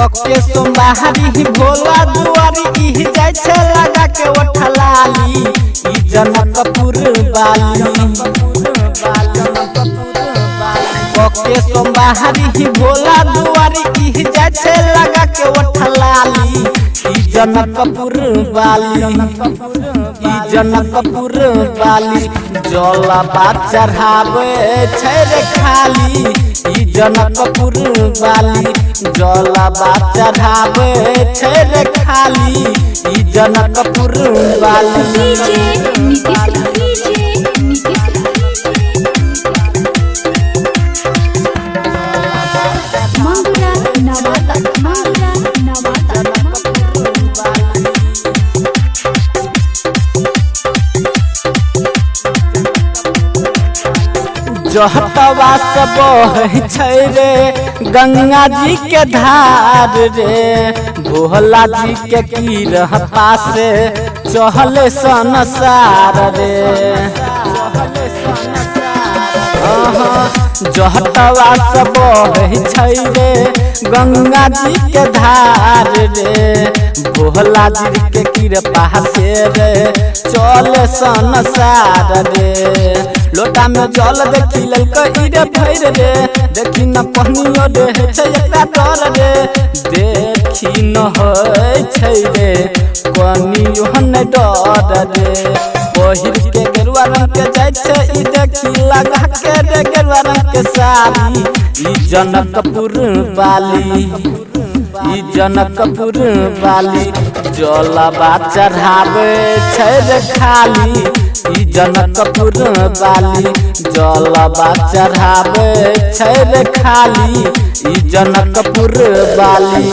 के सोमवारी भोला दुआरी ई जाय छे लगा के ओठलाली ई जनकपुर वाली के सोमवारी भोला दुआरी ई जाय छे लगा के ओठलाली ई जनकपुर वाली जलवा चढ़ावे छै रे खाली ई जनकपुर वाली जलवा चढ़ावे छै रे खाली ई जनकपुर वाली जहटवा से बहै छै रे गंगा जी के धार रे भोला जी के कीरहता से चहले संसार रे जहटवा से बहै छै रे गंगा जी के धार रे भोला जी के कृपा से रे चले संसार रे लोटा में जल देखी ललकई रे भैर रे देखी न पनियो रे छै एकरा डर रे देखी न होय छै रे पनियो न डर रे पहिर के गेरुआ रंग के जाय छै ई देखी लगा के रे गेरुआ रंग के साड़ी ई जनकपुर वाली जलवा चढ़ावे छै रे खाली ई जनकपुर वाली जलवा चढ़ावे छै रे खाली ई जनकपुर वाली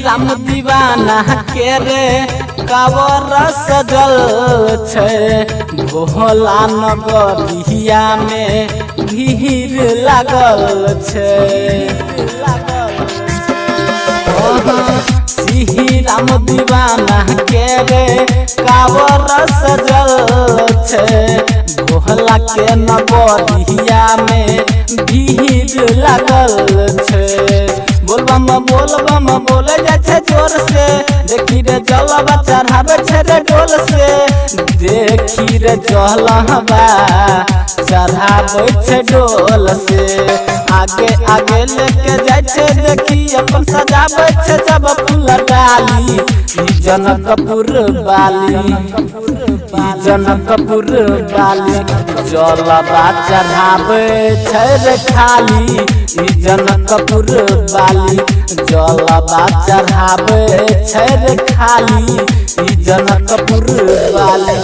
राम दीवाना के रे कावर सजल छै भोला नगरिया में भीड़ लागल छै सिही राम दीवाना के रे कावर सजल छै भोला के नगरिया में भीड़ लागल छै बोलबम बोले जाय छै जोर से देखी रे जलवा चढ़ावे छै रे डोल से देखी रे जलवा चढ़ावे छै डोल से आगे आगे लेके जाय छै देखी अपन सजावे छै जब फूल डाली ई जनकपुर वाली जलवा चढ़ावे छै रे खाली ई जनकपुर वाली जलवा चढ़ावे छै रे खाली ई जनकपुर वाली।